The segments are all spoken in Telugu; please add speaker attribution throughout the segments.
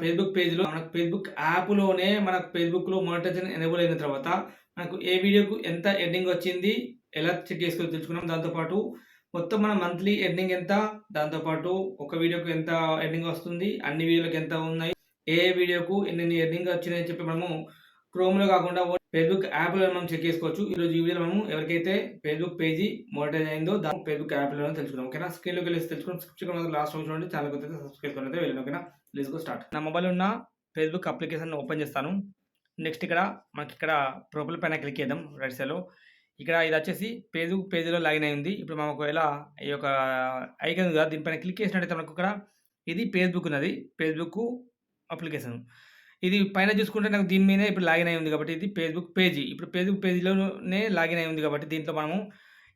Speaker 1: ఫేస్‌బుక్ పేజ్‌లో మనకు ఫేస్‌బుక్ యాప్‌లోనే మనకు ఫేస్‌బుక్‌లో మానిటైజేషన్ ఎనేబుల్ అయిన తర్వాత మనకు ఏ వీడియోకు ఎంత ఎర్నింగ్ వచ్చింది, ఎలా చెక్ చేసుకోవాలో తెలుసుకున్నాం. దాంతో పాటు మొత్తం మన మంత్లీ ఎర్నింగ్ ఎంత, దాంతో పాటు ఒక వీడియోకి ఎంత ఎర్నింగ్ వస్తుంది, అన్ని వీడియోలకి ఎంత ఉన్నాయి, ఏ వీడియోకు ఎన్నెన్ని ఎర్నింగ్ వచ్చినాయని చెప్పి మనము క్రోమ్‌లో కాకుండా ఫేస్‌బుక్ యాప్‌లో మనం చెక్ చేసుకోవచ్చు. ఈరోజు ఈ వీడియోలో మనము ఎవరికైతే ఫేస్‌బుక్ పేజీ మానిటైజ్ అయిందో దాన్ని ఫేస్‌బుక్ యాప్‌లోనే తెలుసుకుందాం. ఓకేనా? స్క్రీన్‌లోకెళ్ళేసి తెలుసుకుందాం. స్కిప్ మాత్రం లాస్ట్ వరకు చూడండి. ఛానెల్‌కి కొత్తగా సబ్స్క్రైబ్ చేసుకొని అయితే వెళ్ళండి. ఓకేనా? Let's go start. నా మొబైల్‌లో ఉన్న ఫేస్‌బుక్ అప్లికేషన్ ఓపెన్ చేస్తాను. నెక్స్ట్ మనకిక్కడ ప్రొఫైల్ పైన క్లిక్ చేద్దాం రైట్ సైడ్‌లో. ఇక్కడ ఇదొచ్చేసి ఫేస్‌బుక్ పేజ్‌లో లాగిన్ అయి ఉంది. ఇప్పుడు మనం ఒకవేళ ఈ యొక్క ఐకాన్ ఉంది కదా! దీనిపైన క్లిక్ చేసినట్టయితే మనకు ఇక్కడ ఇది ఫేస్‌బుక్ ఉన్నది. Facebook application. ఇది పైన చూసుకుంటే నాకు దీని మీదే ఇప్పుడు లాగిన్ అయి ఉంది కాబట్టి ఇది ఫేస్‌బుక్ పేజీ. ఇప్పుడు ఫేస్‌బుక్ పేజీలోనే లాగిన్ అయి ఉంది కాబట్టి దీంట్లో మనము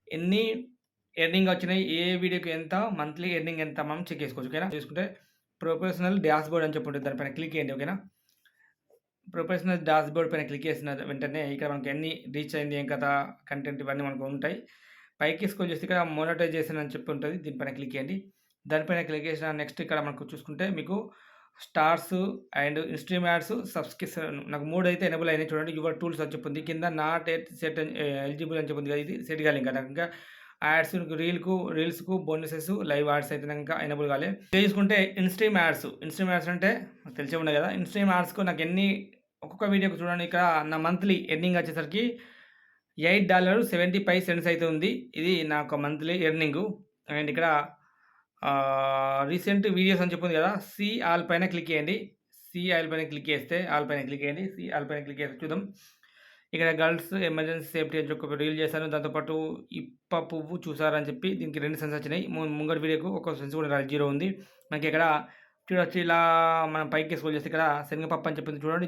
Speaker 1: ఎన్ని ఎర్నింగ్ వచ్చినాయి, ఏ వీడియోకి ఎంత, మంత్లీ ఎర్నింగ్ ఎంత మనం చెక్ చేసుకోవచ్చు. ఓకేనా? చేసుకుంటే ప్రొఫెషనల్ డాష్‌బోర్డ్ అని చెప్పి ఉంటుంది. దానిపైన క్లిక్ చేయండి. ఓకేనా? ప్రొఫెషనల్ డాష్‌బోర్డ్ పైన క్లిక్ చేసిన వెంటనే ఇక్కడ మనకి ఎన్ని రీచ్ అయింది, ఏం కథ, కంటెంట్ ఇవన్నీ మనకు ఉంటాయి. పైకి స్క్రోల్ చేస్తే ఇక్కడ మోనటైజేషన్ అని చెప్పి ఉంటది. దీనిపైన క్లిక్ చేయండి. దానిపైన క్లిక్ చేసిన నెక్స్ట్ ఇక్కడ మనకు చూసుకుంటే మీకు stars and stream ads subscription నాకు 3 అయితే ఎనేబుల్ అయినాయి చూడండి. యువర్ టూల్స్ అని చెప్పి ఉంది. కింద నాట్ ఎట్ సెట్ ఎలిజిబుల్ అని చెప్పి ఉంది కదా! ఇది సెట్ కాలే ఇంకా నాకు ఇంకా యాడ్స్ రీల్స్‌కు బోనసెస్ లైవ్ యాడ్స్ అయితే నాకు ఇంకా ఎనేబుల్ కాలే. ఇక చూసుకుంటే ఇన్‌స్ట్రీమ్ యాడ్స్. ఇన్‌స్ట్రీమ్ యాడ్స్ అంటే నాకు తెలిసే ఉన్నాయి కదా! ఇన్‌స్ట్రీమ్ యాడ్స్‌కు నాకు ఎన్ని ఒక్కొక్క వీడియోకి చూడండి ఇక్కడ నా మంత్లీ ఎర్నింగ్ వచ్చేసరికి $8.75 అయితే ఉంది. ఇది నా యొక్క మంత్లీ ఎర్నింగు. అండ్ ఇక్కడ రీసెంట్ వీడియోస్ అని చెప్పి ఉంది కదా! సీ ఆల్ పైన క్లిక్ చేయండి. సీ ఆల్ పైన క్లిక్ చేస్తే ఆల్ పైన క్లిక్ చేయండి. సీ ఆల్ పైన క్లిక్ చేస్తే చూద్దాం. ఇక్కడ గర్ల్స్ ఎమర్జెన్సీ సేఫ్టీ అని చెప్పి ఒక రీల్ చేశాను. దాంతో పాటు ఇప్ప పువ్వు చూసారని చెప్పి దీనికి 2 సెన్స్ వచ్చినాయి. ముంగటి వీడియోకు ఒక సెన్స్ కూడా రాలేదు. 0 ఉంది. మనకి ఇక్కడ చూడొచ్చు ఇలా మనం పైకి స్క్రోల్ చేస్తే ఇక్కడ శనగపప్పు అని చెప్పింది చూడండి.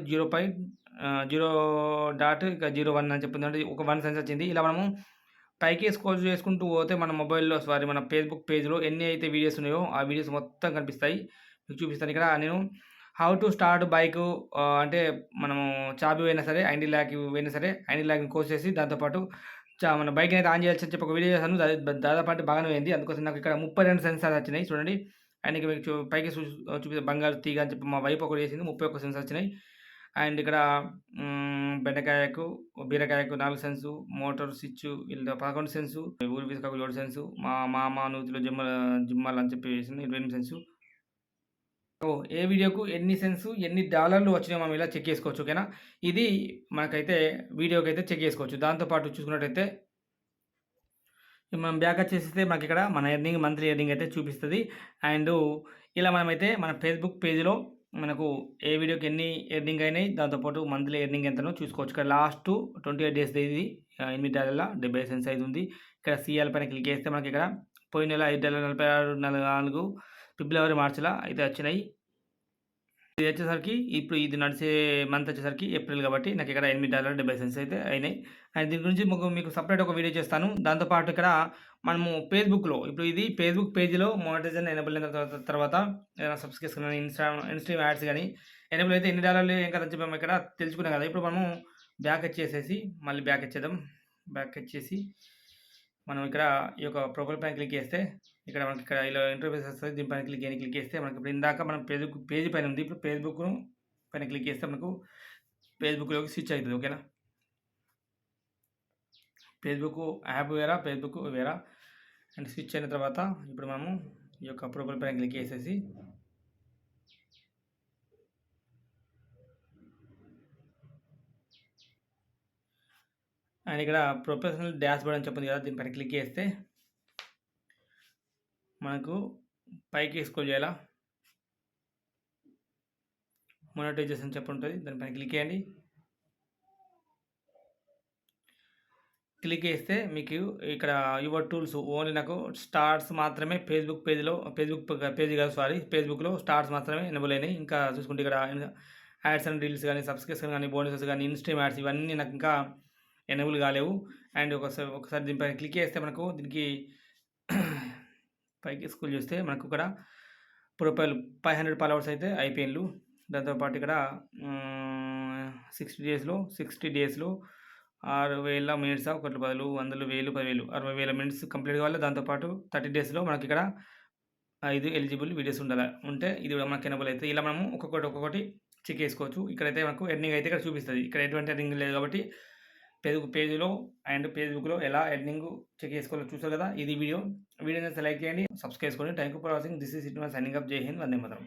Speaker 1: 0 డాట్ ఇక 01 అని చెప్పింది. అంటే ఒక 1 సెన్స్ వచ్చింది. ఇలా మనము పైకి స్క్రోల్ చేసుకుంటూ పోతే మన మొబైల్‌లో మన ఫేస్‌బుక్ పేజ్‌లో ఎన్ని అయితే వీడియోస్ ఉన్నాయో ఆ వీడియోస్ మొత్తం కనిపిస్తాయి. మీకు చూపిస్తాను ఇక్కడ నేను హౌ టు స్టార్ట్ బైకు అంటే మనము చాబీ పోయినా సరే, ఐండి ల్యాక్ పోయినా సరే, ఐండి ల్యాక్‌ని కోసేసి దాంతో పాటు మన బైక్‌ని అయితే ఆన్ చేయాల్సి అని చెప్పి ఒక వీడియో చేశాను. దాదాపు అంటే బాగానే పోయింది. అందుకోసం నాకు ఇక్కడ 32 సెన్సార్స్ వచ్చినాయి చూడండి. అండ్ ఇక మీకు పైకి చూపిస్తే బంగారు తీగ అని చెప్పి మా వైఫ్ ఒకటి చేసింది. 31 సెన్స్ వచ్చినాయి. అండ్ ఇక్కడ బెండకాయకు, బీరకాయకు 4 సెన్సు, మోటార్ స్విచ్చు ఇలా 11 సెన్సు, ఊరి పిసకకు 7 సెన్సు, మా మామ నూతిలో జిమ్మాలని చెప్పి వేసింది 28 సెన్సు. ఏ వీడియోకు ఎన్ని సెన్స్, ఎన్ని డాలర్లు వచ్చినాయో మనం ఇలా చెక్ చేసుకోవచ్చు. ఓకేనా? ఇది మనకైతే వీడియోకైతే చెక్ చేసుకోవచ్చు. దాంతో పాటు చూసుకున్నట్టయితే మనం బ్యాక్ వచ్చేస్తే మనకిక్కడ మన ఎర్నింగ్ మంత్లీ ఎర్నింగ్ అయితే చూపిస్తది. అండ్ ఇలా మనమైతే మన ఫేస్‌బుక్ పేజ్‌లో మనకు ఏ వీడియోకి ఎన్ని ఎర్నింగ్ అయినాయి, దాంతో పాటు మంత్లీ ఎర్నింగ్ ఎంతనో చూసుకోవచ్చు. ఇక్కడ లాస్ట్ 28 డేస్‌ది ఇది $8.70 అయితే ఉంది. ఇక్కడ సీఎల్ పైన క్లిక్ చేస్తే మనకిక్కడ పోయిన నెల $5.46 ఫిబ్రవరి, మార్చ్‌ల అయితే వచ్చినాయి. ఇది వచ్చేసరికి ఇప్పుడు ఇది నడిచే మంత్ వచ్చేసరికి ఏప్రిల్ కాబట్టి నాకు ఇక్కడ $8.70 అయితే అయినాయి. అండ్ దీని గురించి మీకు సెపరేట్ ఒక వీడియో చేస్తాను. దాంతో పాటు ఇక్కడ మనము ఫేస్‌బుక్‌లో ఇప్పుడు ఇది ఫేస్‌బుక్ పేజ్‌లో మానిటైజేషన్ ఎనేబుల్ అయిన తర్వాత ఏదైనా సబ్స్క్రిప్షన్ గాని, ఇన్‌స్ట్రీమ్ యాడ్స్ గాని ఎనేబుల్ అయితే ఎన్ని డాలర్లు ఏం కథ అని చెప్పి మనం ఇక్కడ తెలుసుకున్నాం కదా! ఇప్పుడు మనము బ్యాక్ వచ్చేసేసి మళ్ళీ బ్యాక్ వచ్చేద్దాం. బ్యాక్ వచ్చేసి మనం ఇక్కడ ఈ యొక్క ప్రొఫైల్ పైన క్లిక్ చేస్తే ఇక్కడ మనకి ఇక్కడ ఇలా ఇంటర్ఫేస్ వస్తది. దీనిపైన క్లిక్ చేస్తే మనకి ఇప్పుడు ఇందాక మనం ఫేస్‌బుక్ పేజీ పైన ఉంది. ఇప్పుడు ఫేస్‌బుక్ పైన క్లిక్ చేస్తే మనకు ఫేస్‌బుక్‌లోకి స్విచ్ అయితది. ఓకేనా? ఫేస్‌బుక్ యాప్ వేరా, ఫేస్‌బుక్ వేరా. అండ్ స్విచ్ అయిన తర్వాత ఇప్పుడు మనము ఈ యొక్క ప్రొఫైల్ పైన క్లిక్ చేసేసి అండ్ ఇక్కడ ప్రొఫెషనల్ డాష్‌బోర్డ్ అని చెప్పింది కదా! దీనిపైన క్లిక్ చేస్తే మనకు పైకి స్క్రోల్ చేయాలా? మోనటైజేషన్ చెప్పి ఉంటది. దానిపైన క్లిక్ చేయండి. క్లిక్ చేస్తే మీకు ఇక్కడ యువర్ టూల్స్ ఓన్లీ నాకు స్టార్స్ మాత్రమే ఫేస్‌బుక్ పేజ్ కాదు ఫేస్‌బుక్‌లో స్టార్స్ మాత్రమే ఎనేబుల్ అయినాయి. ఇంకా చూసుకుంటే ఇక్కడ యాడ్స్ అండ్ రీల్స్ గాని, సబ్స్క్రిప్షన్ గాని, బోనసెస్ గాని, ఇన్‌స్ట్రీమ్ యాడ్స్ ఇవన్నీ నాకు ఇంకా ఎనేబుల్ కాలేవు. అండ్ ఒకసారి దీనిపైన క్లిక్ చేస్తే మనకు దీనికి పైకి స్క్రోల్ చేస్తే మనకు ఇక్కడ ప్రొఫైల్ 500 ఫాలోవర్స్ అయితే అయిపోయిండ్లు. దాంతో పాటు ఇక్కడ 60 డేస్‌లో 6,000 మినిట్సా, 1 10,000, 100, 1000, 10,000, 60,000 మినిట్స్ కంప్లీట్ కావాలి. దాంతో పాటు 30 డేస్‌లో మనకిక్కడ 5 ఎలిజిబుల్ వీడియోస్ ఉంటే ఇది కూడా మనకు ఎనేబుల్ అయితది. ఇలా మనము ఒక్కొక్కటి చెక్ చేసుకోవచ్చు. ఇక్కడైతే మనకు ఎర్నింగ్ అయితే ఇక్కడ చూపిస్తది. ఇక్కడ ఎటువంటి ఎర్నింగ్ లేదు కాబట్టి పేజ్‌లో అండ్ ఫేస్‌బుక్‌లో ఎలా ఎర్నింగ్ చెక్ చేసుకోవాలో చూసారు కదా! ఇది వీడియో. వీడియో నచ్చితే లైక్ చేయండి. సబ్స్క్రైబ్ చేసుకోండి. Thank you for watching. This is Srinivas signing off. జై హింద్. వందే మాతరం.